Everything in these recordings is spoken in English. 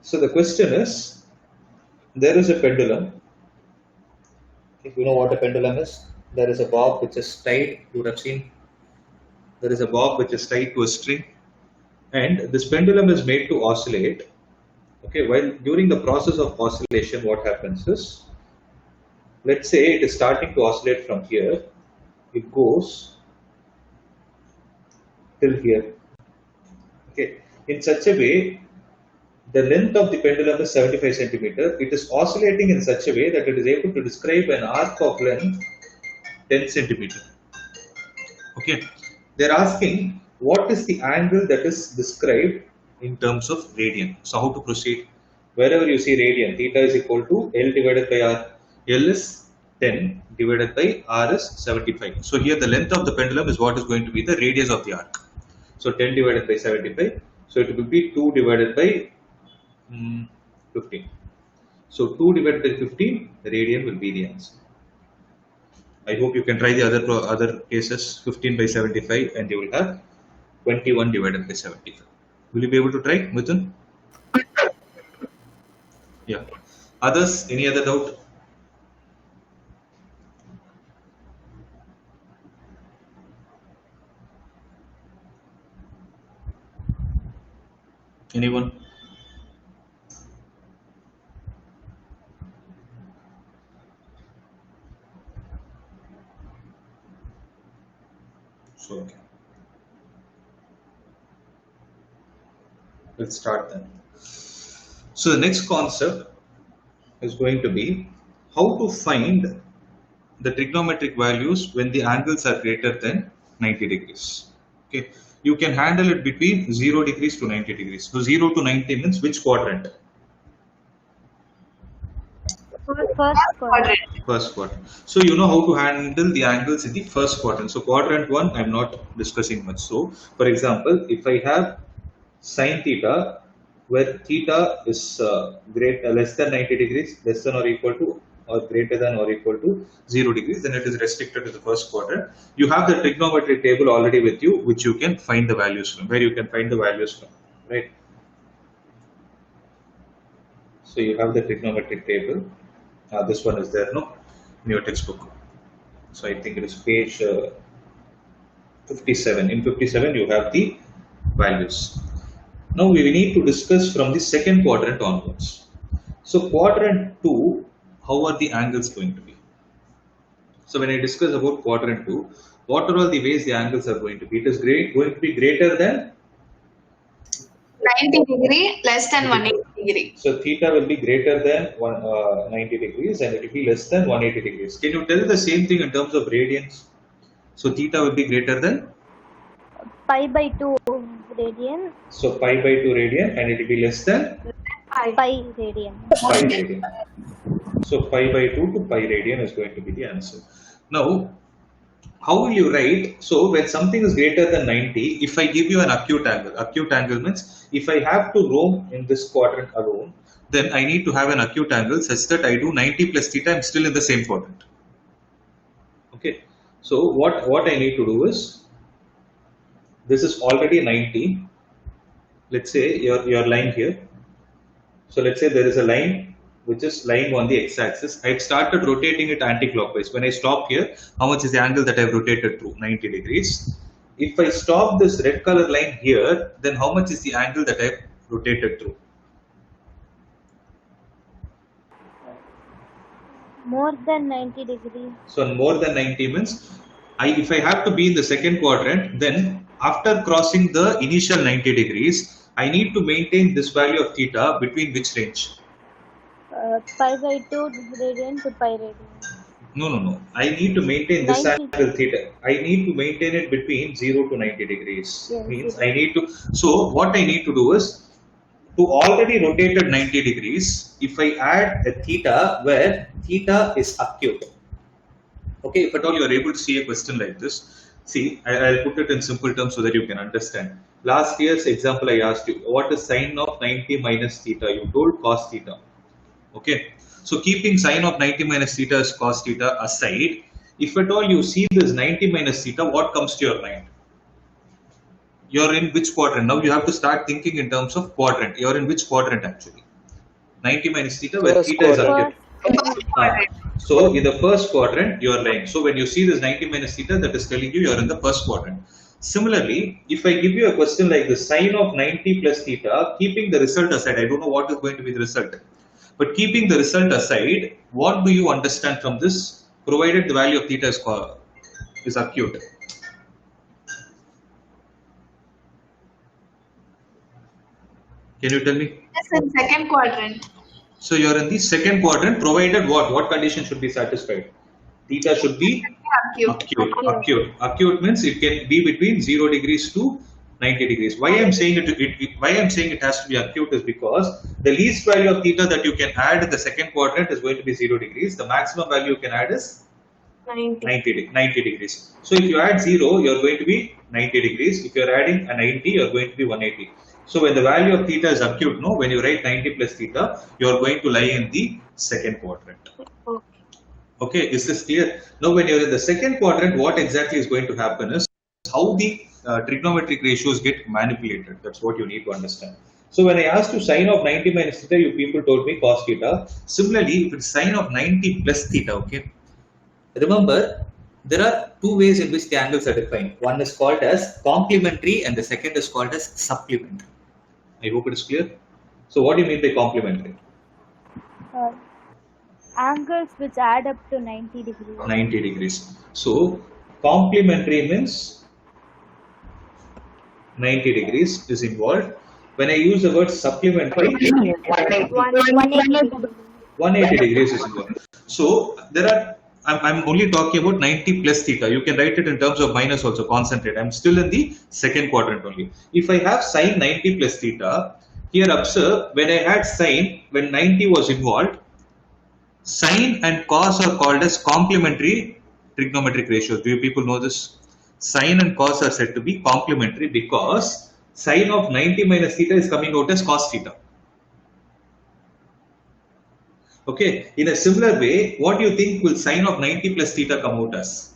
So the question is, there is a pendulum. If you know what a pendulum is, there is a bob which is tied. You would have seen there is a bob which is tied to a string, and this pendulum is made to oscillate. Okay, while during the process of oscillation, what happens is, let's say it is starting to oscillate from here, it goes till here. Okay, in such a way, the length of the pendulum is 75 centimeter. It is oscillating in such a way that it is able to describe an arc of length 10 centimeter. Okay, they're asking what is the angle that is described in terms of radian. So how to proceed? Wherever you see radian, theta is equal to L divided by R. L is 10 divided by R is 75. So here the length of the pendulum is what is going to be the radius of the arc. So 10 divided by 75. So it will be 2 divided by 15. So 2 divided by 15 radian will be the answer. I hope you can try the other cases. 15 by 75 and you will have 21 divided by 75. Will you be able to try, Mithun? Yeah. Others, any other doubt? Anyone? So, okay. Let's start then. So the next concept is going to be how to find the trigonometric values when the angles are greater than 90 degrees. Okay, you can handle it between 0 degrees to 90 degrees. So 0 to 90 means which quadrant? First quadrant. First quadrant. So you know how to handle the angles in the first quadrant. So quadrant 1, I'm not discussing much. So for example, if I have sine theta, where theta is less than 90 degrees, less than or equal to or greater than or equal to 0 degrees, then it is restricted to the first quadrant. You have the trigonometric table already with you, which you can find the values from, where you can find the values from, right? So you have the trigonometric table. This one is there, no? In your textbook. So I think it is page 57. In 57, you have the values. Now we need to discuss from the second quadrant onwards. So quadrant 2, how are the angles going to be? So when I discuss about quadrant 2, what are all the ways the angles are going to be? It is going to be greater than 90 degree, less than 180 degree. So theta will be greater than 90 degrees and it will be less than 180 degrees. Can you tell the same thing in terms of radians? So theta will be greater than pi by 2 radian. So pi by 2 radian and it will be less than pi radian. Pi radian. So pi by 2 to pi radian is going to be the answer. Now, how will you write? So when something is greater than 90, if I give you an acute angle means if I have to roam in this quadrant alone, then I need to have an acute angle such that I do 90 plus theta, I'm still in the same quadrant. Okay. So what I need to do is, this is already 90. Let's say your line here. So let's say there is a line which is lying on the x-axis. I've started rotating it anti-clockwise. When I stop here, how much is the angle that I've rotated through? 90 degrees. If I stop this red color line here, then how much is the angle that I've rotated through? More than 90 degrees. So more than 90 means, if I have to be in the second quadrant, then after crossing the initial 90 degrees, I need to maintain this value of theta between which range? Pi by 2 radian to pi radian. No. I need to maintain this 90. angle theta. I need to maintain it between 0 to 90 degrees. Yes, Means yes. I need to. So what I need to do is, to already rotated 90 degrees, if I add a theta where theta is acute. Okay, if at all you are able to see a question like this, see, I'll put it in simple terms so that you can understand. Last year's example I asked you, what is sine of 90 minus theta? You told cos theta. Okay, so keeping sine of 90 minus theta as cos theta aside, if at all you see this 90 minus theta, what comes to your mind? You're in which quadrant? Now you have to start thinking in terms of quadrant. You're in which quadrant actually? 90 minus theta where First theta is quadrant. acute. First quadrant. So in the first quadrant, you are lying. So when you see this 90 minus theta, that is telling you are in the first quadrant. Similarly, if I give you a question like the sine of 90 plus theta, keeping the result aside, I don't know what is going to be the result, but keeping the result aside, what do you understand from this? Provided the value of theta is acute. Can you tell me? Yes, in second quadrant. So you are in the second quadrant, provided what? What condition should be satisfied? Theta should be Acute. acute. Acute means it can be between 0 degrees to 90 degrees. Why I am saying why I am saying it has to be acute is because the least value of theta that you can add in the second quadrant is going to be 0 degrees. The maximum value you can add is 90 degrees. So if you add 0, you are going to be 90 degrees. If you are adding a 90, you are going to be 180. So when the value of theta is acute, no, when you write 90 plus theta, you are going to lie in the second quadrant. Okay, is this clear? Now when you're in the second quadrant, what exactly is going to happen is how the trigonometric ratios get manipulated. That's what you need to understand. So when I asked you sine of 90 minus theta, you people told me cos theta. Similarly, if it's sine of 90 plus theta, okay, remember, there are two ways in which the angles are defined. One is called as complementary and the second is called as supplementary. I hope it is clear. So what do you mean by complementary? Angles which add up to 90 degrees. 90 degrees. So complementary means 90 degrees is involved. When I use the word supplementary, 180 degrees is involved. So there are, I'm only talking about 90 plus theta. You can write it in terms of minus also, concentrate. I'm still in the second quadrant only. If I have sine 90 plus theta, here observe, when I had sine, when 90 was involved, sine and cos are called as complementary trigonometric ratios. Do you people know this? Sine and cos are said to be complementary because sine of 90 minus theta is coming out as cos theta. Okay, in a similar way, what do you think will sine of 90 plus theta come out as?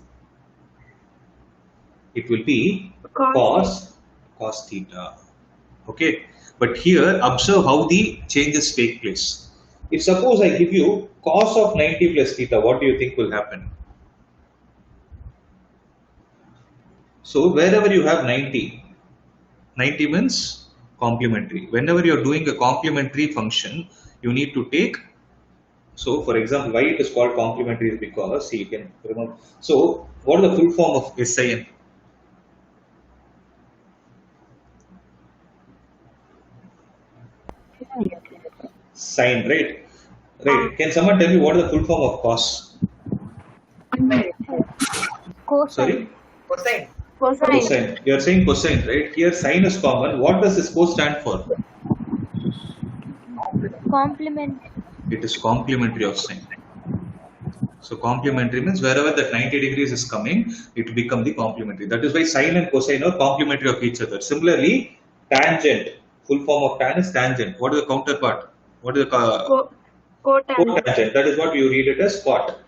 It will be cos theta. Okay, but here observe how the changes take place. If suppose I give you cos of 90 plus theta, what do you think will happen? So wherever you have 90 means complementary. Whenever you are doing a complementary function, you need to take. So for example, why it is called complementary is because, see, you can remember. So what is the full form of SIN? Sine, right? Right. Can someone tell me what is the full form of cos? Cosine. Sorry? Cosine. Cosine. You are saying cosine, right? Here sine is common. What does this cos stand for? Complement. It is complementary of sine. So complementary means wherever that 90 degrees is coming, it will become the complementary. That is why sine and cosine are complementary of each other. Similarly, tangent. Full form of tan is tangent. What is the counterpart? What is the cotangent? That is what you read it as cot.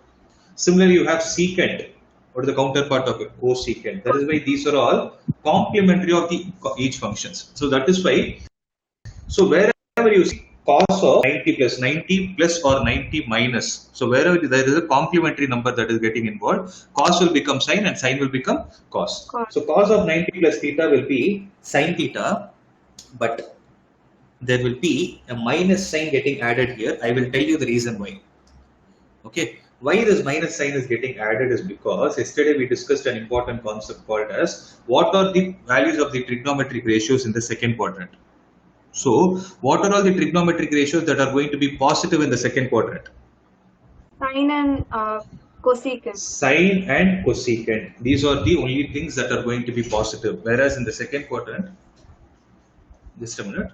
Similarly, you have secant. What is the counterpart of it? Cosecant. That is why these are all complementary of each functions. So that is why. So wherever you see cos of 90 plus or 90 minus. So wherever there is a complementary number that is getting involved, cos will become sine and sine will become cos. So cos of 90 plus theta will be sine theta, but there will be a minus sign getting added here. I will tell you the reason why. Okay, why this minus sign is getting added is because yesterday we discussed an important concept called as what are the values of the trigonometric ratios in the second quadrant. So what are all the trigonometric ratios that are going to be positive in the second quadrant? Sine and cosecant. Sine and cosecant. These are the only things that are going to be positive. Whereas in the second quadrant, just a minute.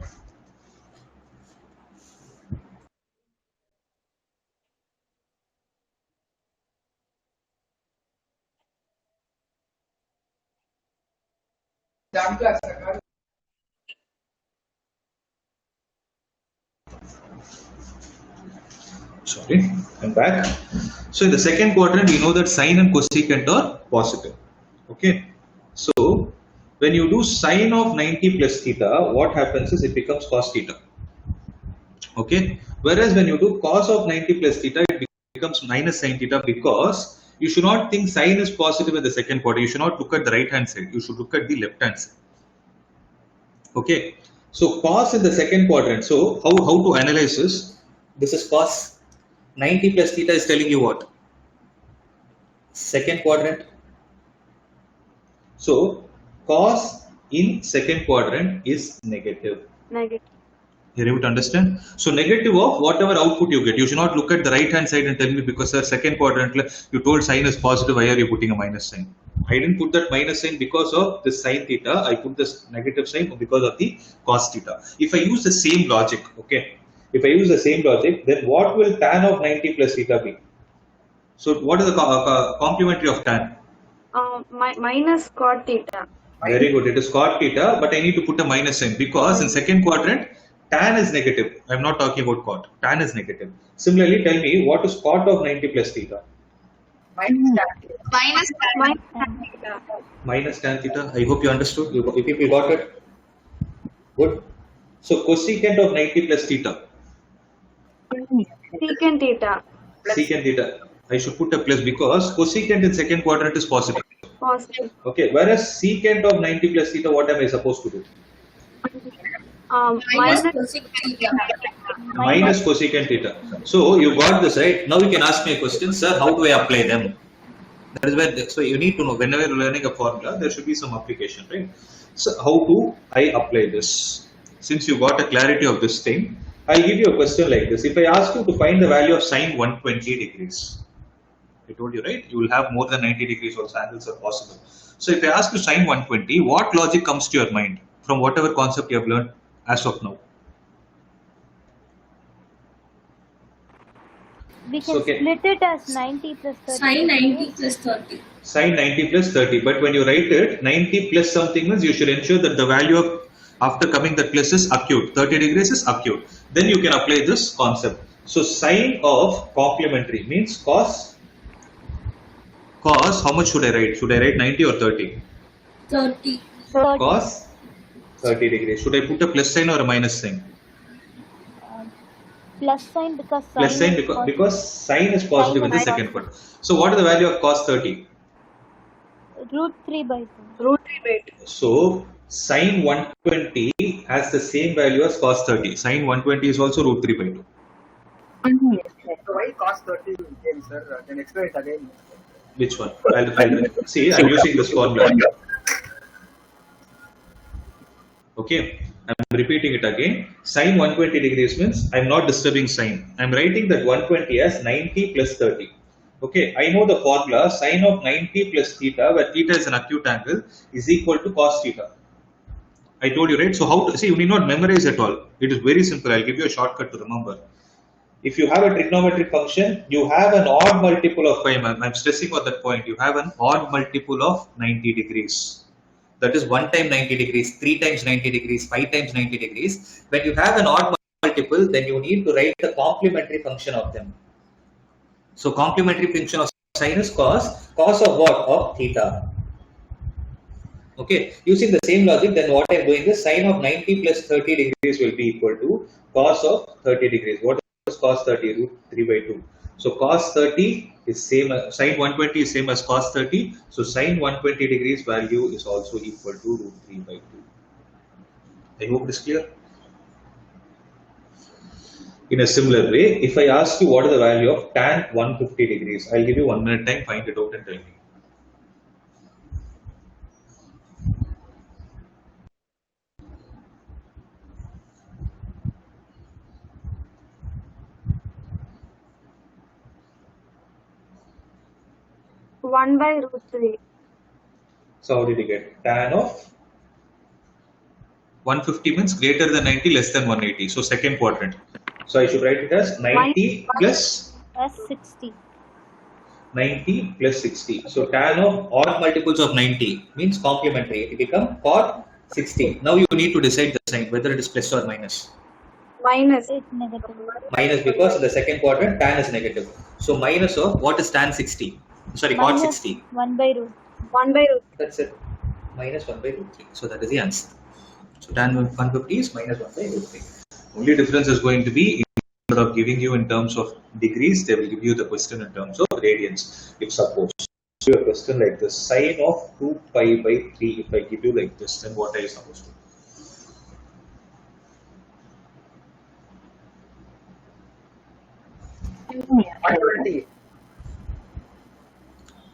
Sorry, I'm back. So in the second quadrant, we know that sine and cosecant are positive. Okay. So when you do sine of 90 plus theta, what happens is it becomes cos theta. Okay. Whereas when you do cos of 90 plus theta, it becomes minus sin theta, because you should not think sine is positive in the second quarter. You should not look at the right hand side. You should look at the left hand side. Okay. So cos in the second quadrant. So how to analyze this? This is cos 90 plus theta is telling you what? Second quadrant. So cos in second quadrant is negative. Negative. You're able to understand? So negative of whatever output you get. You should not look at the right hand side and tell me, because the second quadrant you told sine is positive, why are you putting a minus sign? I didn't put that minus sign because of this sine theta. I put this negative sign because of the cos theta. If I use the same logic, okay. If I use the same logic, then what will tan of 90 plus theta be? So what is the complementary of tan? Minus cot theta. Very good. It is cot theta, but I need to put a minus sign because in second quadrant, tan is negative. I'm not talking about cot. Tan is negative. Similarly, tell me what is cot of 90 plus theta? Minus tan theta. Minus tan theta. I hope you understood. If you got it, good. So cosecant of 90 plus theta. Secant theta. Secant theta. I should put a plus because cosecant in second quadrant is positive. Positive. Okay. Whereas secant of 90 plus theta, what am I supposed to do? Minus Minus cosecant theta. So you got this right. Now you can ask me a question, sir. How do I apply them? That is where. So you need to know whenever you're learning a formula, there should be some application, right? So how do I apply this? Since you got a clarity of this thing, I'll give you a question like this. If I ask you to find the value of sine 120 degrees, I told you, right? You will have more than 90 degrees also angles are possible. So if I ask you sine 120, what logic comes to your mind from whatever concept you have learned as of now? We can Okay. split it as 90 plus 30. Sine 90 plus 30. Sine 90 plus 30. But when you write it, 90 plus something means you should ensure that the value of after coming that plus is acute. 30 degrees is acute. Then you can apply this concept. So sine of complementary means cos. Cos, how much should I write? Should I write 90 or 30? 30. Cos 30 degrees. Should I put a plus sign or a minus sign? Plus sign because sign Plus sign is because sine is positive in the second part. So what is the value of cos 30? root 3 by 2. root 3 by 2. So sine 120 has the same value as cos 30. Sine 120 is also root 3 by 2. So why cos 30 came, sir? Then explain it again. Which one? I'll see, I'm using this formula. Okay, I'm repeating it again. Sine 120 degrees means I'm not disturbing sine. I'm writing that 120 as 90 plus 30. Okay, I know the formula sine of 90 plus theta, where theta is an acute angle, is equal to cos theta. I told you, right? So how to see? You need not memorize at all. It is very simple. I'll give you a shortcut to remember. If you have a trigonometric function, you have an odd multiple of 5. I'm stressing on that point. You have an odd multiple of 90 degrees. That is 1 time 90 degrees, 3 times 90 degrees, 5 times 90 degrees. When you have an odd multiple, then you need to write the complementary function of them. So complementary function of sine is cos. Cos of what? Of theta. Okay. Using the same logic, then what I'm doing is sine of 90 plus 30 degrees will be equal to cos of 30 degrees. What is cos 30? Root 3 by 2. So cos 30 is same, sine 120 is same as cos 30. So sine 120 degrees value is also equal to root 3 by 2. I hope it is clear. In a similar way, if I ask you what is the value of tan 150 degrees, I'll give you 1 minute time, find it out and tell me. One by root 3. So how did you get? Tan of 150 means greater than 90, less than 180. So second quadrant. So I should write it as 90 plus As 60. 90 plus 60. So tan of odd multiples of 90 means complementary. It becomes cot 60. Now you need to decide the sign, whether it is plus or minus. Minus. It's negative. Minus because in the second quadrant tan is negative. So minus of what is tan 60? Sorry, cot Minus 60. 1 by root. 1 by root. That's it. Minus 1 by root 3. So that is the answer. So tan 150 is minus 1 by root 3. Only difference is going to be, instead of giving you in terms of degrees, they will give you the question in terms of radians. If suppose your question like this, sine of 2 pi by 3, if I give you like this, then what are you supposed to do?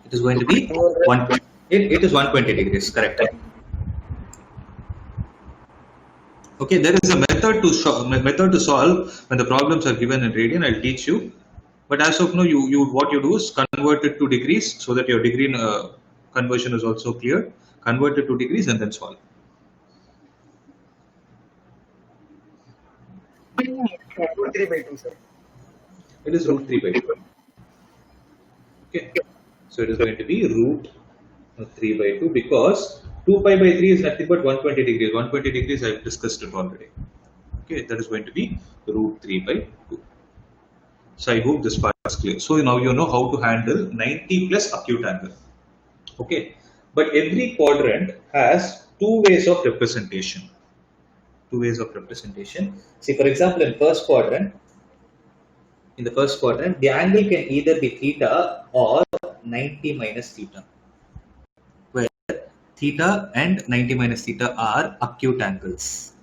It is going to be it is 120 degrees, correct? Okay, there is a method to solve when the problems are given in radian. I'll teach you, but as of now, what you do is convert it to degrees so that your degree conversion is also clear. Convert it to degrees and then solve. Root 3 by 2, sir. It is root 3 by 2. Okay, so it is going to be root 3 by 2 because 2 pi by 3 is nothing but 120 degrees. 120 degrees I have discussed it already. Okay, that is going to be root 3 by 2. So I hope this part is clear. So now you know how to handle 90 plus acute angle. Okay, but every quadrant has two ways of representation. Two ways of representation. See, for example, in the first quadrant, the angle can either be theta or 90 minus theta, where theta and 90 minus theta are acute angles.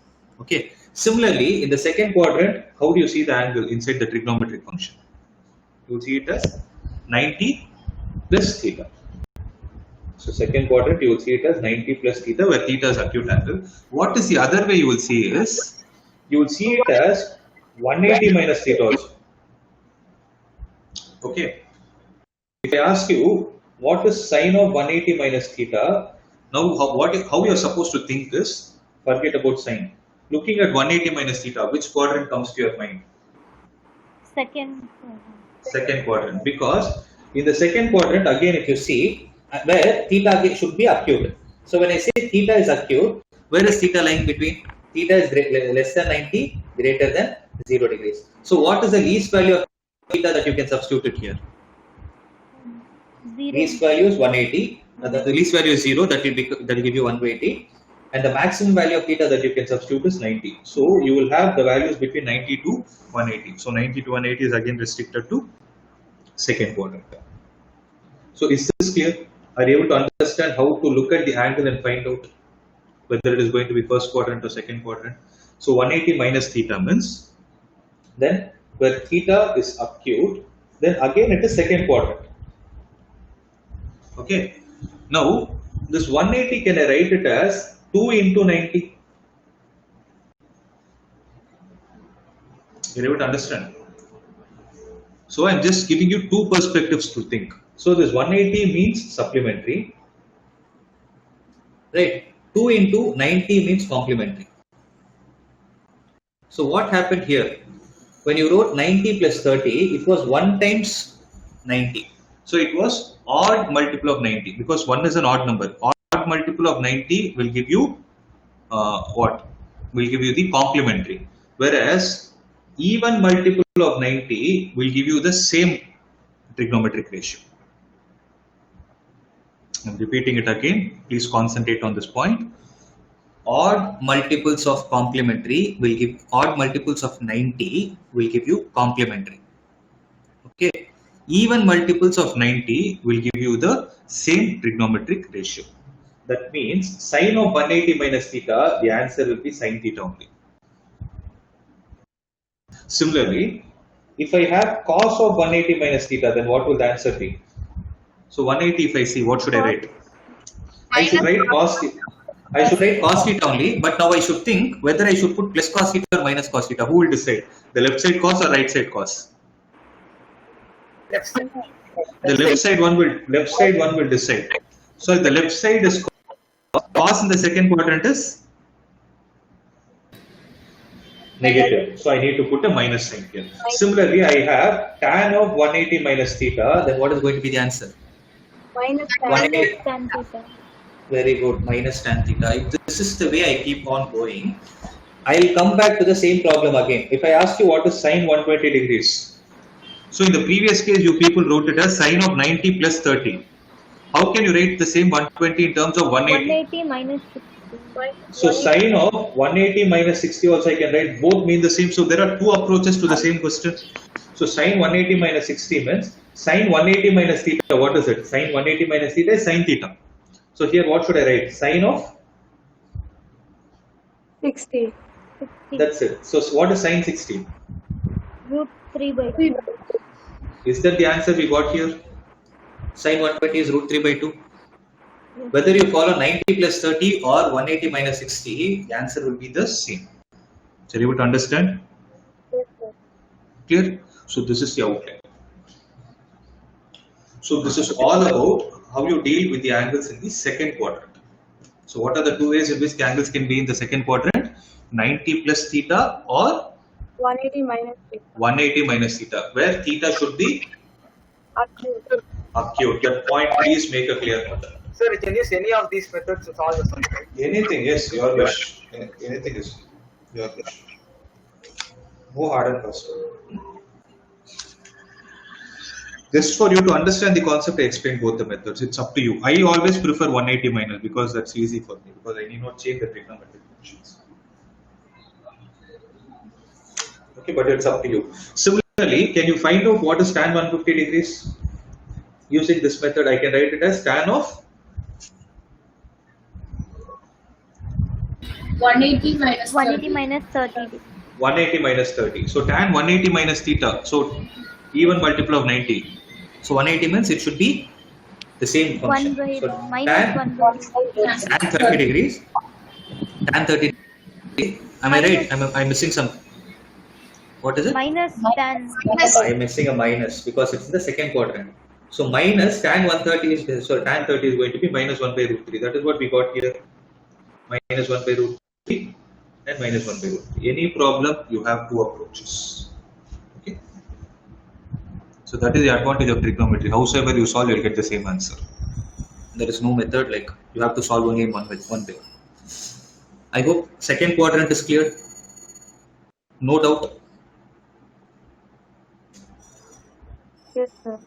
Okay. Similarly, in the second quadrant, how do you see the angle inside the trigonometric function? You see it as 90 plus theta. So second quadrant, you will see it as 90 plus theta, where theta is acute angle. What is the other way you will see is, you will see it as 180 minus theta also. Okay. If I ask you, what is sine of 180 minus theta? Now, how you are supposed to think is, forget about sine. Looking at 180 minus theta, which quadrant comes to your mind? Second. Second quadrant. Because in the second quadrant, again, if you see, where theta should be acute. So when I say theta is acute, where is theta lying between? Theta is less than 90, greater than 0 degrees. So what is the least value of theta that you can substitute it here? 0. Least value is 180. The least value is 0. That will give you 180. And the maximum value of theta that you can substitute is 90. So you will have the values between 90 to 180. So 90 to 180 is again restricted to second quadrant. So is this clear? Are you able to understand how to look at the angle and find out whether it is going to be first quadrant or second quadrant? So 180 minus theta means, then where theta is acute, then again it is second quadrant. Okay. Now this 180, can I write it as 2 into 90? You're able to understand? So I'm just giving you two perspectives to think. So this 180 means supplementary, right? 2 into 90 means complementary. So what happened here? When you wrote 90 plus 30, it was 1 times 90. So it was odd multiple of 90 because 1 is an odd number. Odd multiple of 90 will give you what? Will give you the complementary. Whereas even multiple of 90 will give you the same trigonometric ratio. I'm repeating it again. Please concentrate on this point. Odd multiples of complementary will give, odd multiples of 90 will give you complementary. Okay. Even multiples of 90 will give you the same trigonometric ratio. That means sine of 180 minus theta, the answer will be sine theta only. Similarly, if I have cos of 180 minus theta, then what will the answer be? So 180, if I see, what should I write? I should write cos theta. I should write cos theta only, but now I should think whether I should put plus cos theta or minus cos theta. Who will decide? The left side cos or right side cos? Left side. The left side one will decide. So if the left side is cos in the second quadrant is negative. So I need to put a minus sign here. Similarly, I have tan of 180 minus theta. Then what is going to be the answer? Minus Minus Tan theta. Very good. Minus tan theta. If this is the way I keep on going, I'll come back to the same problem again. If I ask you what is sine 120 degrees. So in the previous case, you people wrote it as sine of 90 plus 30. How can you write the same 120 in terms of 180? 180 minus So sine of 180 minus 60 also I can write, both mean the same. So there are two approaches to the same question. So sine 180 minus 60 means sine 180 minus theta. What is it? Sine 180 minus theta is sine theta. So here what should I write? Sine of 60. 60. That's it. So what is sine 60? Root 3 by 2. Is that the answer we got here? Sine 120 is root 3 by 2. Whether you follow 90 plus 30 or 180 minus 60, the answer will be the same. So you able to understand? Yes, sir. Clear? So this is the outline. So this is all about how you deal with the angles in the second quadrant. So what are the two ways in which the angles can be in the second quadrant? 90 plus theta or 180 minus 6. 180 minus theta, where theta should be Acute. acute. Your point, please make a clear note. Sir, you can use any of these methods to solve the sum, right? Anything, yes, your wish. Anything is your wish. Go hard and fast. Just for you to understand the concept, I explain both the methods. It's up to you. I always prefer 180 minus because that's easy for me, because I need not change the trigonometric functions. Okay, but it's up to you. Similarly, can you find out what is tan 150 degrees? Using this method, I can write it as tan of 180 minus 180 30. minus 30. 180 minus 30. So tan 180 minus theta. So even multiple of 90. So 180 means it should be the same 1 function. by So minus tan, 1 by tan 30 degrees. Tan 30 degrees. Am I right? I'm missing some. What is it? minus tan. I'm missing a minus because it's in the second quadrant. So minus tan 130 is, so tan 30 is going to be minus 1 by root 3. That is what we got here. Minus 1 by root 3 and minus 1 by root 3. Any problem, you have two approaches. Okay. So that is the advantage of trigonometry. However you solve, you'll get the same answer. There is no method like you have to solve only in one way. I hope second quadrant is clear. No doubt. Yes, sir.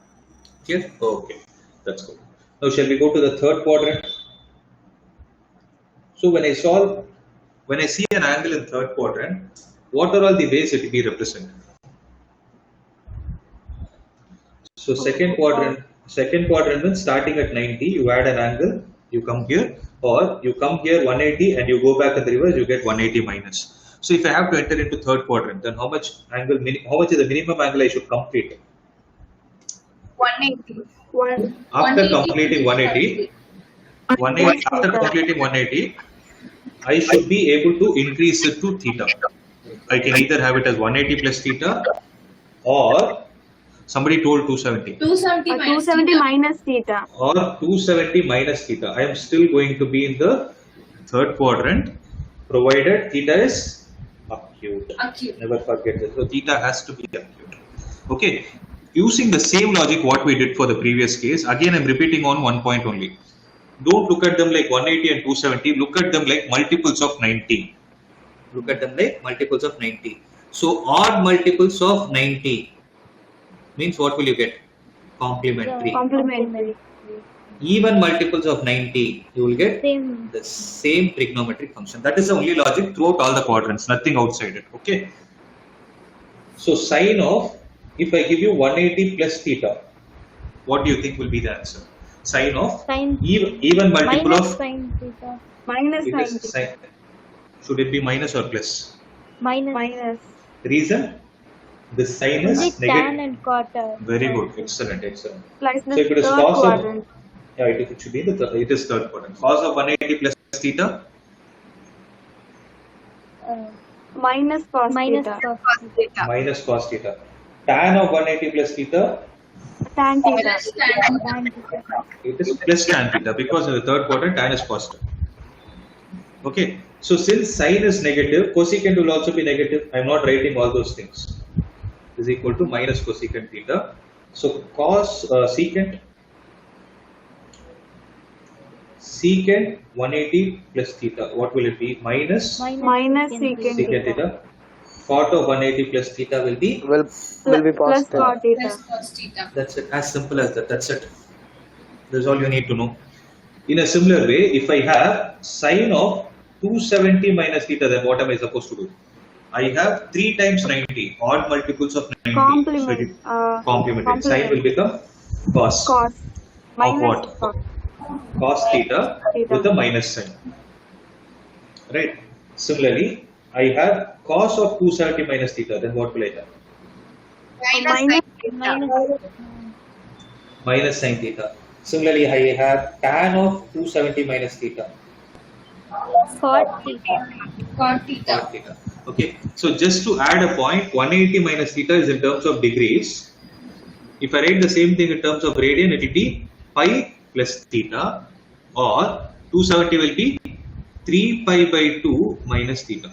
Clear? Okay, that's good. Now shall we go to the third quadrant? So when I see an angle in third quadrant, what are all the ways it will be represented? So second quadrant means starting at 90, you add an angle, you come here, or you come here 180 and you go back in the reverse, you get 180 minus. So if I have to enter into third quadrant, then how much is the minimum angle I should complete? 180. After completing 180, after completing 180, I should be able to increase it to theta. I can either have it as 180 plus theta, or somebody told 270. 270 minus 270 theta. minus theta. Or 270 minus theta. I am still going to be in the third quadrant, provided theta is acute. Acute. Never forget that. So theta has to be acute. Okay. Using the same logic what we did for the previous case, again I'm repeating on one point only. Don't look at them like 180 and 270. Look at them like multiples of 90. Look at them like multiples of 90. So odd multiples of 90 means what will you get? Complementary. Complementary. Even multiples of 90, you will get Same. the same trigonometric function. That is the only logic throughout all the quadrants, nothing outside it. Okay. So sine of, if I give you 180 plus theta, what do you think will be the answer? Sine of Sine. even multiple Minus of sine theta. Minus it is sine. sine. Should it be minus or plus? Minus. Minus. Reason? The sine Only is tan negative. and quarter. Very good. Excellent. Excellent. Like the So if it is third cos of, quadrant. yeah, it should be it is third quadrant. Cos of 180 plus theta. Minus cos Minus theta. cos. Minus cos theta. Tan of 180 plus theta, Tan theta. Minus tan. Tan theta. it is plus tan theta, because in the third quadrant tan is positive. Okay, so since sine is negative, cosecant will also be negative. I am not writing all those things. Is equal to minus cosecant theta. So secant 180 plus theta. What will it be? Minus Minus secant secant theta. Cot of 180 plus theta will be. Will be Plus positive. cot theta. Plus cos theta. That's it. As simple as that. That's it. That's all you need to know. In a similar way, if I have sine of 270 minus theta, then what am I supposed to do? I have 3 times 90, odd multiples of 90. Complement. So complement. Sign will become cos. Cos. Minus what? cos. Cos theta with a minus sign. Right. Similarly, I have cos of 270 minus theta, then what will I have? Minus Minus sin theta. Similarly, I have tan of 270 minus theta. Cot theta. Cot theta. Cot theta. Okay. So just to add a point, 180 minus theta is in terms of degrees. If I write the same thing in terms of radian, it will be pi plus theta, or 270 will be 3 pi by 2 minus theta.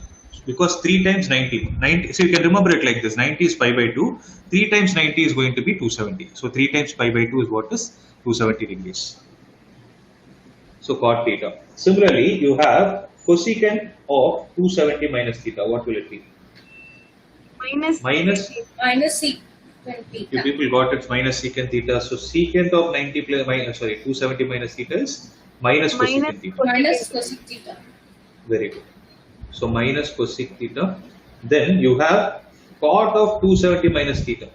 Because 3 times 90, so you can remember it like this: 90 is pi by 2, 3 times 90 is going to be 270. So 3 times pi by 2 is what is 270 degrees. So cot theta. Similarly, you have cosecant of 270 minus theta. What will it be? minus Minus. Minus secant You theta. people got it, minus secant theta. So secant of 90 plus minus, 270 minus theta is minus cosecant theta. Minus cosec theta. Very good. So minus cosec theta. Then you have cot of 270 minus theta.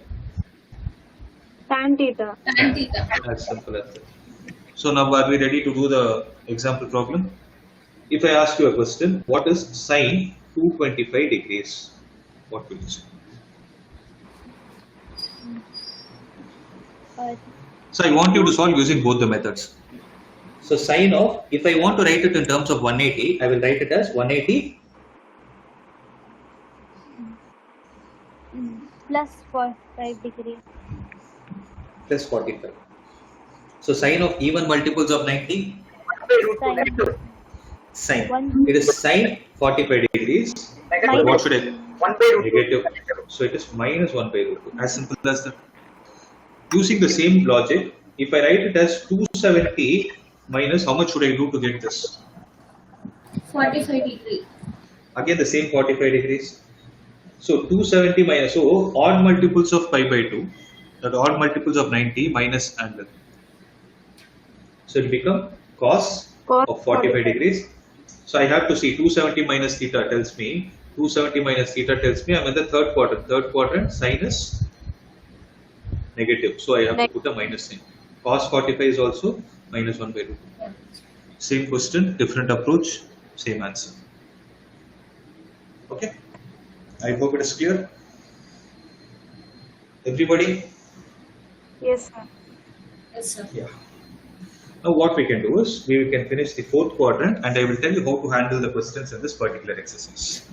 tan theta. Tan theta. As simple as that. So now are we ready to do the example problem? If I ask you a question, what is sine 225 degrees? What will you say? So I want you to solve using both the methods. So sine of, if I want to write it in terms of 180, I will write it as 180 Plus 45 degree. plus 45. So sine of even multiples of 90, Sine. sine. One. It is sine 45 degrees. But Minus. what should I? 1 by root 2. Negative. So it is minus 1 by root 2. As simple as that. Using the same logic, if I write it as 270 minus, how much should I do to get this? 45 degree. Again the same 45 degrees. So 270 minus, so odd multiples of pi by 2, that odd multiples of 90 minus angle. So it will become cos of 45 degrees. So I have to see 270 minus theta tells me, 270 minus theta tells me I'm in the third quadrant. Third quadrant, sign is negative. So I have to put a minus sign. Cos 45 is also minus 1 by root 2. Same question, different approach, same answer. Okay. I hope it is clear. Everybody? Yes, sir. Yes, sir. Yeah. Now what we can do is, we can finish the fourth quadrant and I will tell you how to handle the questions in this particular exercise.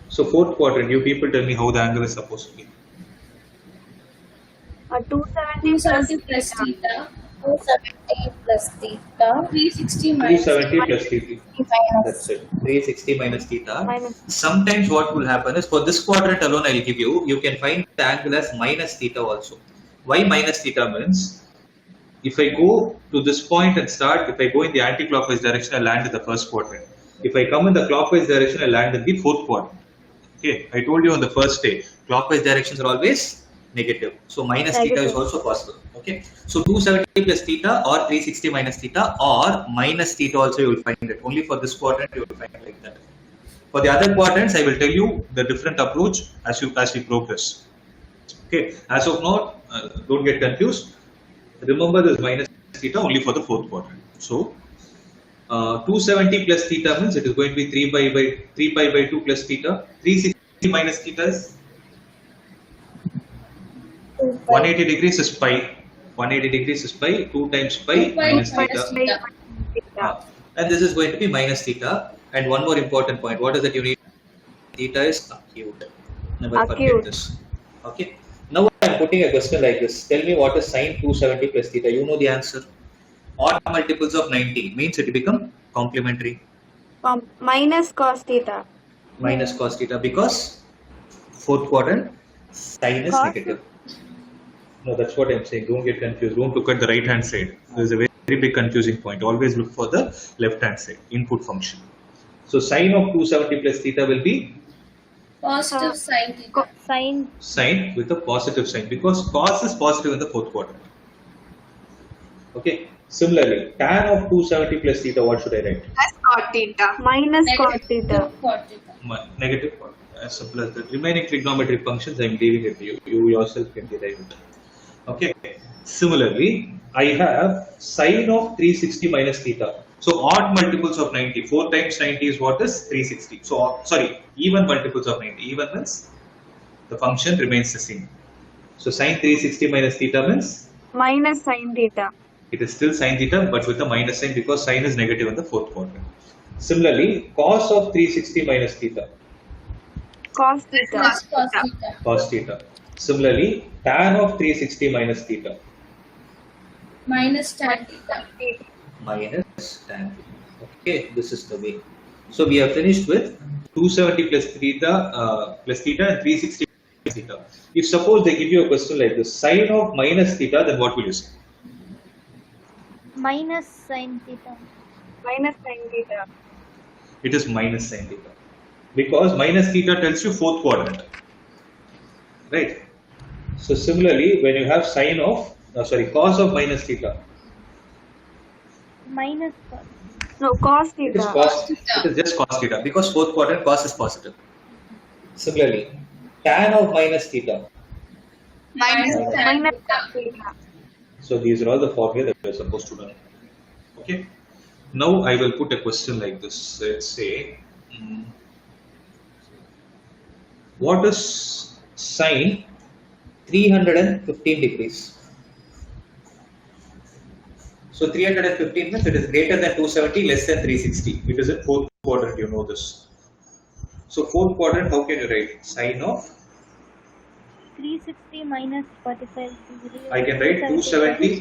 So fourth quadrant, you people tell me how the angle is supposed to be. 270 270 plus theta. 270 plus theta. 360 minus 270 plus theta. Minus. That's it. 360 minus theta. minus Sometimes what will happen is, for this quadrant alone I will give you, you can find the angle as minus theta also. Why minus theta means, if I go to this point and start, if I go in the anti-clockwise direction, I land in the first quadrant. If I come in the clockwise direction, I land in the fourth quadrant. Okay, I told you on the first day, clockwise directions are always negative. So minus theta is also possible. Okay, so 270 plus theta or 360 minus theta or minus theta also you will find it. Only for this quadrant you will find it like that. For the other quadrants, I will tell you the different approach as we progress. Okay, as of now, don't get confused. Remember this minus theta only for the fourth quadrant. So 270 plus theta means it is going to be 3 pi by 2 plus theta. 360 minus theta is 180 degrees is pi. 180 degrees is pi. 2 times pi 2 pi minus minus theta. theta. And this is going to be minus theta. And one more important point. What is that you need? Theta is acute. Never forget Acute. this. Okay. Now I am putting a question like this. Tell me what is sine 270 plus theta. You know the answer. Odd multiples of 90 means it will become complementary. minus cos theta. Minus cos theta because fourth quadrant sine is Cos? negative. No, that's what I'm saying. Don't get confused. Don't look at the right hand side. There's a very, very big confusing point. Always look for the left hand side, input function. So sine of 270 plus theta will be Positive sin theta. Sine. sine with a positive sign because cos is positive in the fourth quadrant. Okay. Similarly, tan of 270 plus theta, what should I write? Plus cot theta. Minus cos theta. Negative cot theta. Negative cot. As simple as that. Remaining trigonometric functions, I am leaving it to you. You yourself can derive it. Okay. Similarly, I have sine of 360 minus theta. So odd multiples of 90. 4 times 90 is what is 360. So sorry, even multiples of 90. Even means the function remains the same. So sine 360 minus theta means Minus sin theta. it is still sine theta, but with a minus sign because sine is negative in the fourth quadrant. Similarly, cos of 360 minus theta. Cos theta. Plus cos theta. Cos theta. Similarly, tan of 360 minus theta. Minus tan theta. Minus tan theta. Okay, this is the way. So we have finished with 270 plus theta and 360 plus theta. If suppose they give you a question like this, sine of minus theta, then what will you say? Minus sin theta. Minus sin theta. It is minus sin theta. Because minus theta tells you fourth quadrant. Right? So similarly, when you have sine of, cos of minus theta, Minus cos. No, cos it is theta. cos, it is just cos theta because fourth quadrant cos is positive. Similarly, tan of minus theta. Minus tan Minus theta. cos theta. So these are all the formula that we are supposed to learn. Okay. Now I will put a question like this. Let's say, what is sine 315 degrees? So 315 means it is greater than 270, less than 360. It is in fourth quadrant, you know this. So fourth quadrant, how can you write? Sine of, 360 minus 45 degree. I can write 270,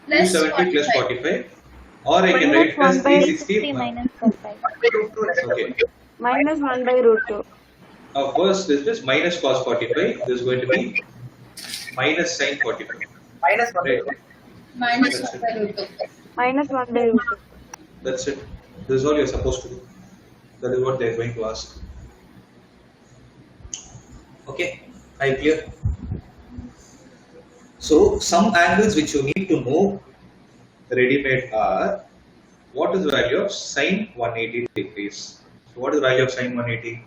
Plus 270 plus 45. 45, or I can write plus 360. 360 minus 45. Okay. Minus 1 by root 2. Now first this is minus cos 45. This is going to be minus sin 45. Minus 1 by Right. 2. Minus 1 by root 2. Minus 1 by root 2. That's it. This is all you're supposed to do. That is what they're going to ask. Okay, I clear. So some angles which you need to know ready-made are, what is the value of sine 180 degrees? So what is the value of sine 180?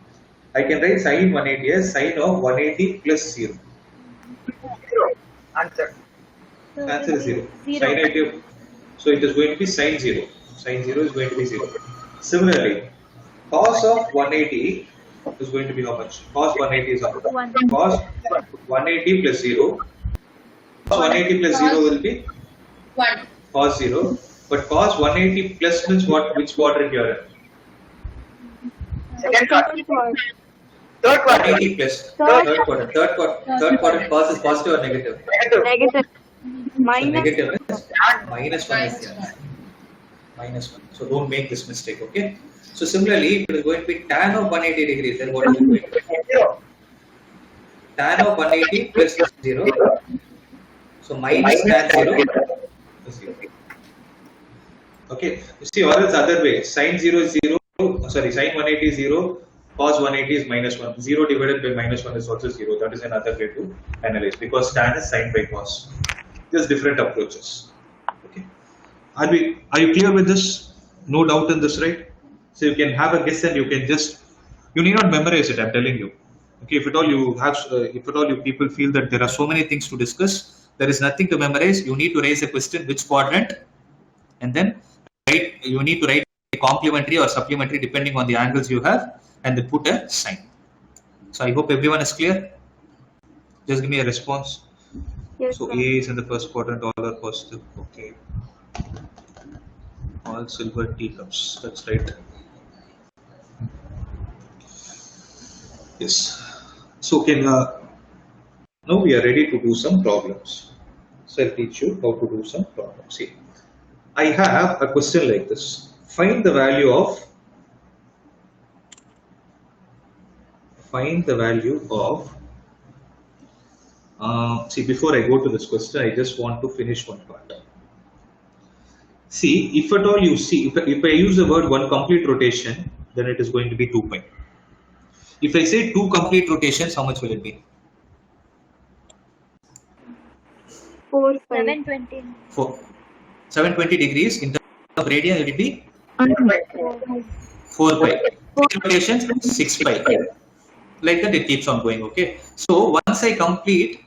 I can write sine 180 as sine of 180 plus 0. 0. Answer. So Answer is 0. Zero. Sine 80, so it is going to be sine 0. Sine 0 is going to be 0. Similarly, cos of 180 is going to be how much? Cos 180 is how much? 1. Cos 180 plus 0. Cos 180 plus 0 will be 1. cos 0. But cos 180 plus means what? Which quadrant you are in? Second quadrant. Second quadrant. Third quadrant. 180 plus. Third quadrant. Third quadrant cos is positive or negative? Negative. Negative. So Minus. negative is minus 1 is Minus the 1. answer. Minus 1. So don't make this mistake, okay? So similarly, if it is going to be tan of 180 degrees, then what is it going to be? 0. Tan of 180 plus 0. So minus tan 0 is 0. Okay, you see, or else other way, sine 0 is 0, sorry, sine 180 is 0, cos 180 is minus 1. 0 divided by minus 1 is also 0. That is another way to analyze because tan is sine by cos. Just different approaches. Okay. Are you clear with this? No doubt in this, right? So you can have a guess and you can just, you need not memorize it, I'm telling you. Okay, if at all you have, if at all you people feel that there are so many things to discuss, there is nothing to memorize, you need to raise a question, which quadrant, and then you need to write a complementary or supplementary depending on the angles you have, and then put a sign. So I hope everyone is clear. Just give me a response. Yes, So sir. A is in the first quadrant, all are positive. Okay. All silver teacups. That's right. Yes. So now we are ready to do some problems. So I'll teach you how to do some problems. See, I have a question like this. Find the value of see, before I go to this question, I just want to finish one part. See, if at all you see, if I use the word one complete rotation, then it is going to be 2 pi. If I say 2 complete rotations, how much will it be? 4, 5. 720. 4. 720 degrees in terms of radian, it will be 4 pi. Rotations 6 pi. Like that, it keeps on going. Okay. So once I complete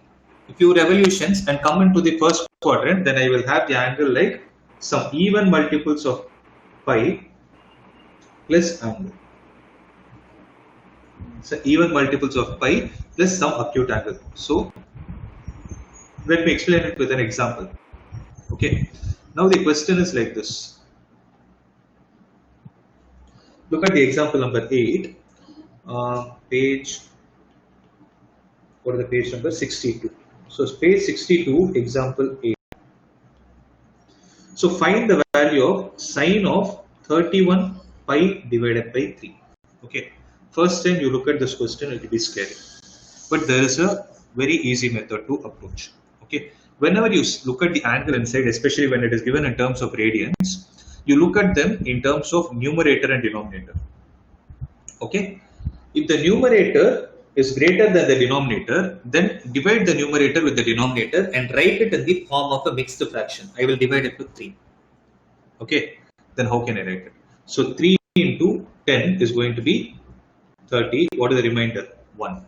a few revolutions and come into the first quadrant, then I will have the angle like some even multiples of pi plus angle. So even multiples of pi plus some acute angle. So let me explain it with an example. Okay. Now the question is like this. Look at the example number 8. Page, what is the page number? 62. So page 62, example 8. So find the value of sine of 31 pi divided by 3. Okay. First time you look at this question, it will be scary. But there is a very easy method to approach. Okay. Whenever you look at the angle inside, especially when it is given in terms of radians, you look at them in terms of numerator and denominator. Okay. If the numerator is greater than the denominator, then divide the numerator with the denominator and write it in the form of a mixed fraction. I will divide it to 3. Okay. Then how can I write it? So 3 into 10 is going to be 30. What is the remainder? 1.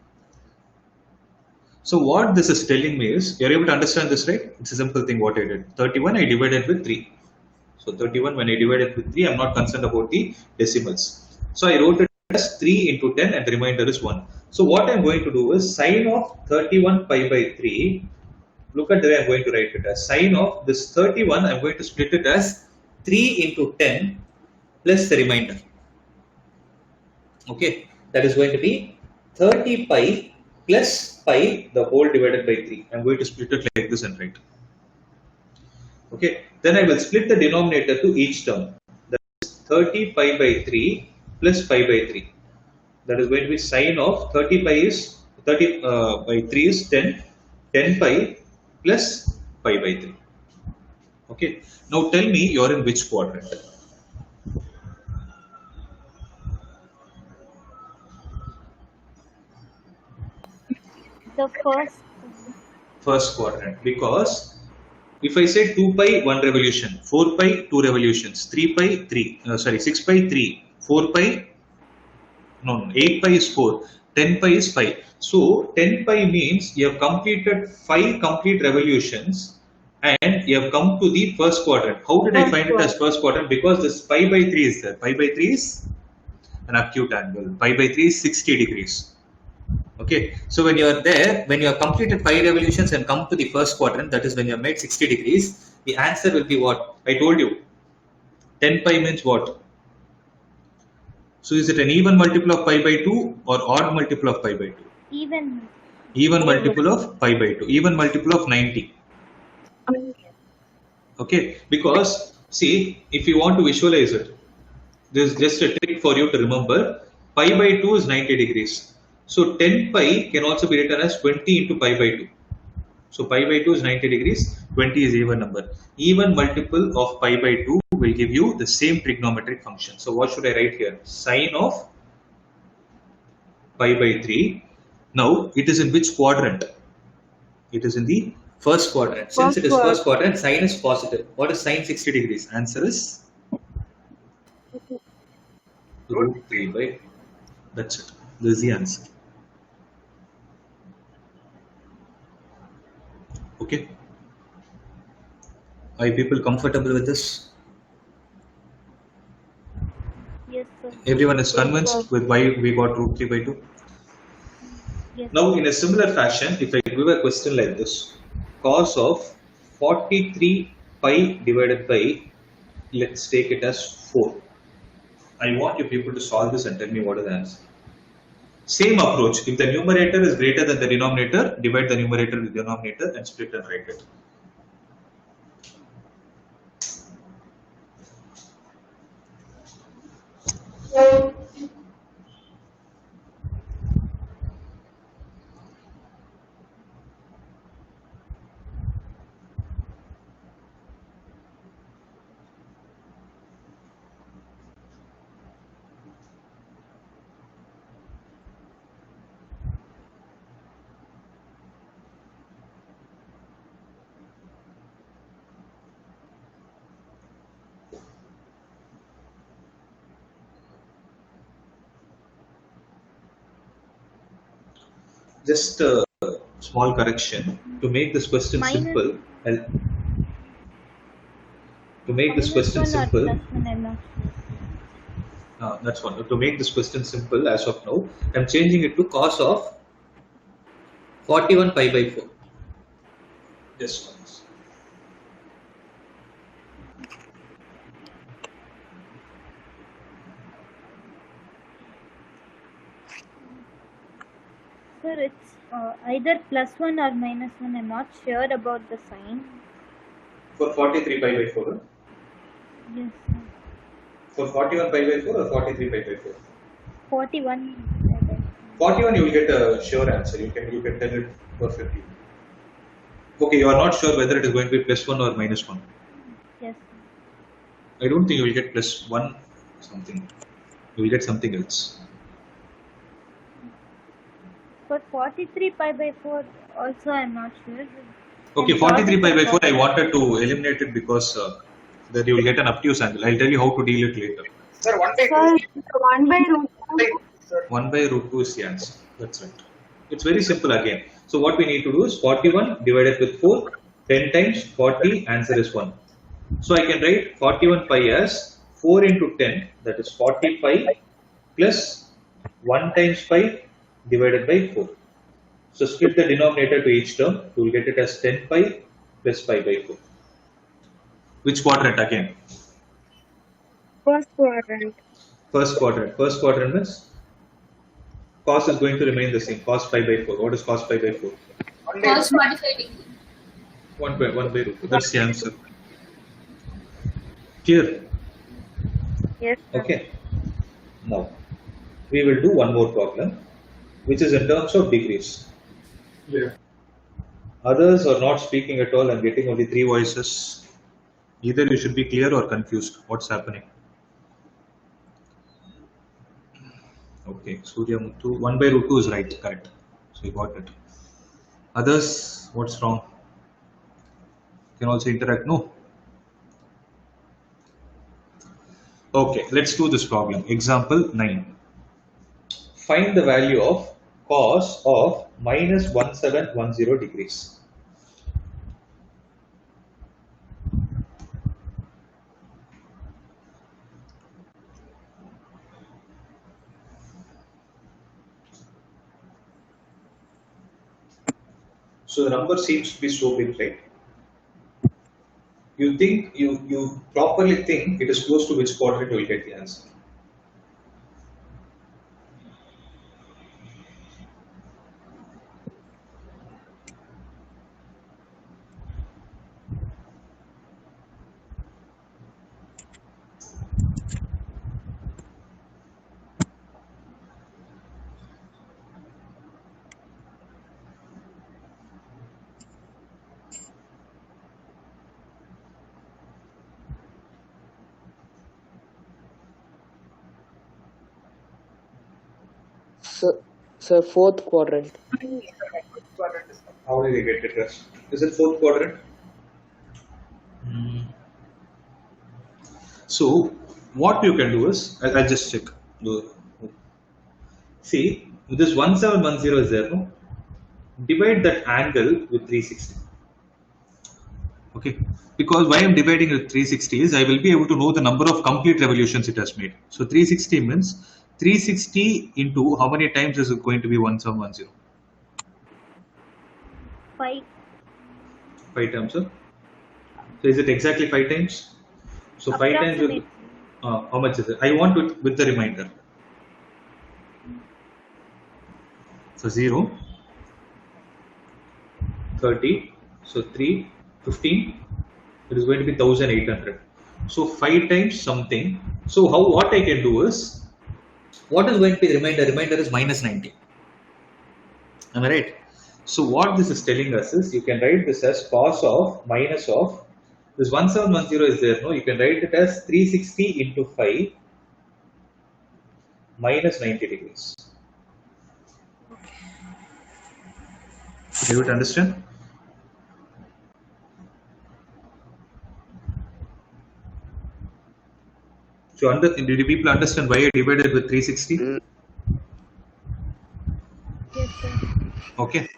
So what this is telling me is, you're able to understand this, right? It's a simple thing what I did. 31 I divided with 3. So 31 when I divided with 3, I'm not concerned about the decimals. So I wrote it as 3 into 10 and the remainder is 1. So what I'm going to do is sine of 31 pi by 3. Look at the way I'm going to write it as sine of this 31. I'm going to split it as 3 into 10 plus the remainder. Okay, that is going to be 30 pi plus pi the whole divided by 3. I'm going to split it like this and write. Okay, then I will split the denominator to each term. That is 30 pi by 3 plus pi by 3. That is going to be sine of 30 pi is 30 by 3 is 10. 10 pi plus pi by 3. Okay. Now tell me you're in which quadrant? The First quadrant. Because if I say 2 pi 1 revolution, 4 pi 2 revolutions, 3 pi 6 pi 3, 4 pi no 8 pi is 4, 10 pi is 5. So 10 pi means you have completed 5 complete revolutions and you have come to the first quadrant. How did I find it as first quadrant? Because this pi by 3 is there. Pi by 3 is an acute angle. Pi by 3 is 60 degrees. Okay, so when you are there, when you have completed 5 revolutions and come to the first quadrant, that is when you have made 60 degrees, the answer will be what? I told you, 10 pi means what? So is it an even multiple of pi by 2 or odd multiple of pi by 2? Even multiple of pi by 2, even multiple of 90. Okay, because see, if you want to visualize it, this is just a trick for you to remember. Pi by 2 is 90 degrees. So 10 pi can also be written as 20 into pi by 2. So pi by 2 is 90 degrees, 20 is even number. Even multiple of pi by 2 will give you the same trigonometric function. So what should I write here? Sine of pi by 3. Now it is in which quadrant? It is in the first quadrant. Since it is first quadrant, sine is positive. What is sine 60 degrees? Answer is root 3 by. That's it. This is the answer. Okay. Are you people comfortable with this? Yes, sir. Everyone is convinced with why we got root 3 by 2? Yes. Now, in a similar fashion, if I give a question like this, cos of 43 pi divided by, let's take it as 4. I want you people to solve this and tell me what is the answer. Same approach. If the numerator is greater than the denominator, divide the numerator with the denominator and split and write it. just a small correction to make this question Minus- simple. To make this question -1 or simple, +1, I'm not sure. that's one. To make this question simple as of now, I'm changing it to cos of 41 pi by 4. Just once. Sir, it's either +1 or -1. I'm not sure about the sign. For 43 pi by 4. Huh? Yes, sir. For 41 pi by 4 or 43 pi by 4? 41. 41 you will get a sure answer. You can tell it perfectly. Okay, you are not sure whether it is going to be +1 or -1. Yes. I don't think you will get +1 something. You will get something else. For 43 pi by 4, also I'm not sure. Okay, And 43 pi by 4 I 44. wanted to eliminate it because that you will get an obtuse angle. I'll tell you how to deal it later. Sir, 1 by Sir, 2. 1 by root 2. Sir, 1 by root 2 is the answer. That's right. It's very simple again. So what we need to do is 41 divided with 4, 10 times 40, answer is 1. So I can write 41 pi as 4 into 10, that is 40 pi plus 1 times pi divided by 4. So split the denominator to each term, you will get it as 10 pi plus pi by 4. Which quadrant again? First quadrant. First quadrant. First quadrant means cos is going to remain the same. Cos pi by 4. What is cos pi by 4? 1 by Cos 45 degree. 1 by root 2. That's the answer. Clear? Yes, sir. Okay. Now, we will do one more problem, which is in terms of degrees. Yeah. Others are not speaking at all. I'm getting only 3 voices. Either you should be clear or confused. What's happening? Okay, Surya Muthu. 1 by root 2 is right, correct. So you got it. Others, what's wrong? Can also interact. No. Okay, let's do this problem. Example 9. Find the value of cos of minus 1710 degrees. So the number seems to be so big, right? You think you properly think it is close to which quadrant you will get the answer. Sir, fourth quadrant. quadrant is How did you get it? Raj? Is it fourth quadrant? So what you can do is, I'll just check. See, this 1710 is there, no? Divide that angle with 360. Okay, because why I'm dividing with 360 is I will be able to know the number of complete revolutions it has made. So 360 means 360 into how many times is it going to be 1710? 5. 5 times, sir. So is it exactly 5 times? So 5 times with, Approximately. how much is it? I want with the remainder. So 0, 30, so 3, 15, it is going to be 1800. So 5 times something. So what I can do is, what is going to be the remainder? Remainder is minus 90. Am I right? So what this is telling us is, you can write this as cos of minus of, this 1710 is there, no? You can write it as 360 into 5 minus 90 degrees. You would understand? So did people understand why I divided with 360? Yes, sir. Okay,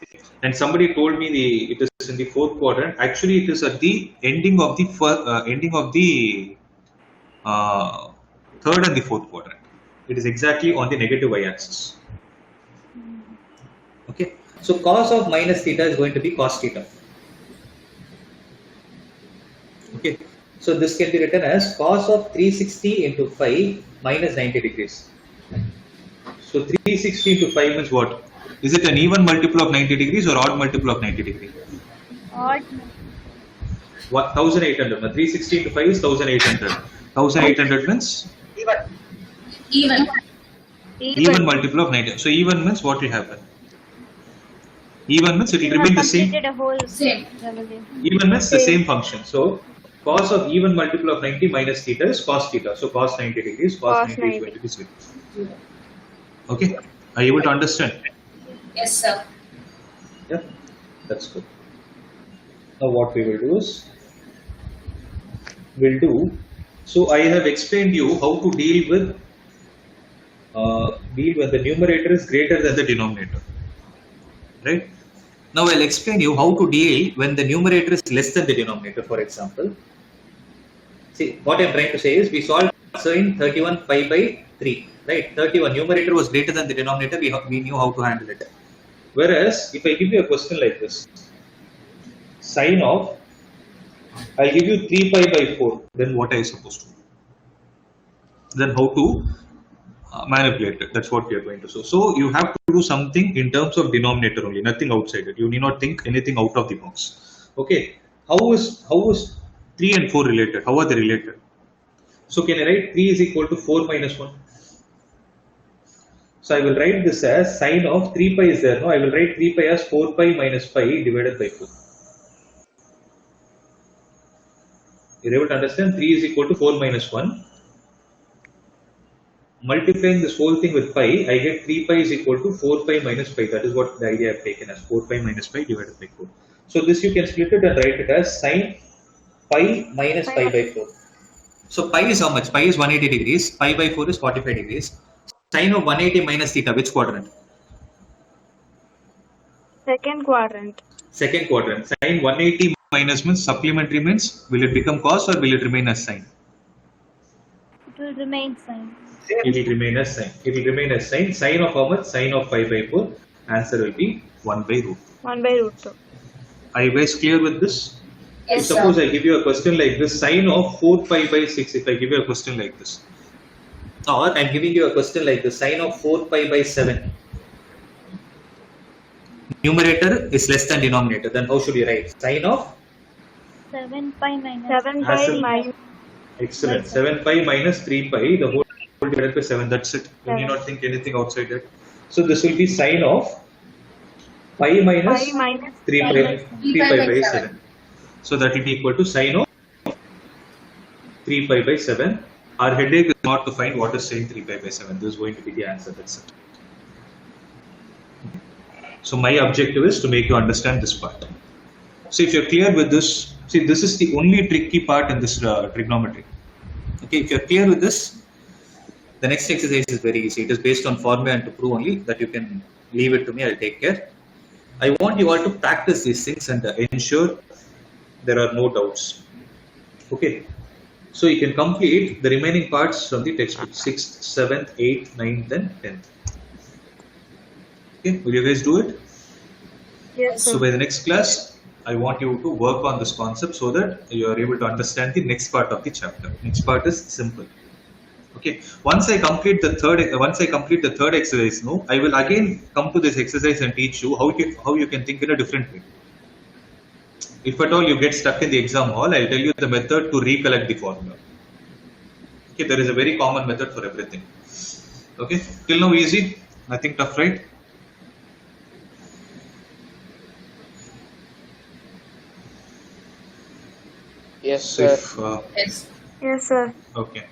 and somebody told me it is in the fourth quadrant. Actually, it is at the ending of the third and the fourth quadrant. It is exactly on the negative y-axis. Okay, so cos of minus theta is going to be cos theta. Okay, so this can be written as cos of 360 into 5 minus 90 degrees. So 360 into 5 means what? Is it an even multiple of 90 degrees or odd multiple of 90 degrees? Odd. What? 1800. 360 into 5 is 1800. 1800 means Even. even multiple of 90. So even means what will happen? Even means it will remain the same. Completed a whole Same. revolution. Even means the same function. So cos of even multiple of 90 minus theta is cos theta. So cos 90 degrees, cos 90 is going to be 0. Okay, are you able to understand? Yes, sir. Yeah, that's good. Now what we will do is, so I have explained you how to deal when the numerator is greater than the denominator, right? Now I'll explain you how to deal when the numerator is less than the denominator. For example, see what I'm trying to say is we solved sin 31 pi by 3, right? 31 numerator was greater than the denominator. We knew how to handle it. Whereas if I give you a question like this, sine of, I'll give you 3 pi by 4, then what are you supposed to do? Then how to manipulate it? That's what we are going to do. So you have to do something in terms of denominator only, nothing outside it. You need not think anything out of the box. Okay. How is 3 and 4 related? How are they related? So can I write 3 is equal to 4 minus 1? So I will write this as sine of 3 pi is there. No, I will write 3 pi as 4 pi minus pi divided by 4. You're able to understand? 3 is equal to 4 minus 1. Multiplying this whole thing with pi, I get 3 pi is equal to 4 pi minus pi. That is what the idea I've taken as 4 pi minus pi divided by 4. So this you can split it and write it as sine pi minus pi by 4. So pi is how much? Pi is 180 degrees. Pi by 4 is 45 degrees. Sine of 180 minus theta, which quadrant? Second quadrant. Second quadrant. Sine 180 minus means supplementary means, will it become cos or will it remain as sine? It will remain sine. It will remain as sine. It will remain as sine. Sine of how much? Sine of pi by 4. Answer will be 1 by root 2. 1 by root 2. Are you guys clear with this? Yes, So suppose sir. I give you a question like this, sine of 4 pi by 6, if I give you a question like this. Or I'm giving you a question like this, sine of 4 pi by 7. Numerator is less than denominator, then how should you write? Sine of? 7 pi minus 7 pi Hassle. minus Excellent. 7 pi minus 3 pi, the whole divided by 7, that's it. You need not think anything outside it. So this will be sine of pi minus, 3 pi by 7. So that will be equal to sine of 3 pi by 7. Our headache is not to find what is sine 3 pi by 7. This is going to be the answer, that's it. So my objective is to make you understand this part. So if you're clear with this, see this is the only tricky part in this trigonometry. Okay, if you're clear with this, the next exercise is very easy. It is based on formula and to prove only, that you can leave it to me, I'll take care. I want you all to practice these things and ensure there are no doubts. Okay, so you can complete the remaining parts from the textbook, 6th, 7th, 8th, 9th and 10th. Okay, will you guys do it? Yes, So by the next class, I want you to work on this concept so that you are able to understand the next part of the chapter. Next part is simple. Okay. Once I complete the third exercise, no, I will again come to this exercise and teach you how you can think in a different way. If at all you get stuck in the exam hall, I'll tell you the method to recollect the formula. Okay, there is a very common method for everything. Okay, till now easy, nothing tough, right? Yes, So sir. if, Yes. Yes, sir. okay,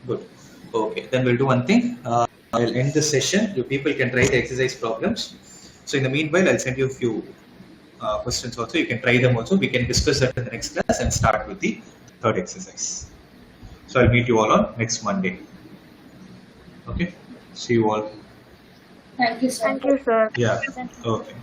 good. Okay, then we'll do one thing. I'll end this session. You people can try the exercise problems. So in the meanwhile, I'll send you a few questions also. You can try them also. We can discuss that in the next class and start with the third exercise. So I'll meet you all on next Monday. Okay, see you all. Thank you, sir. Thank you, sir. Yeah, okay.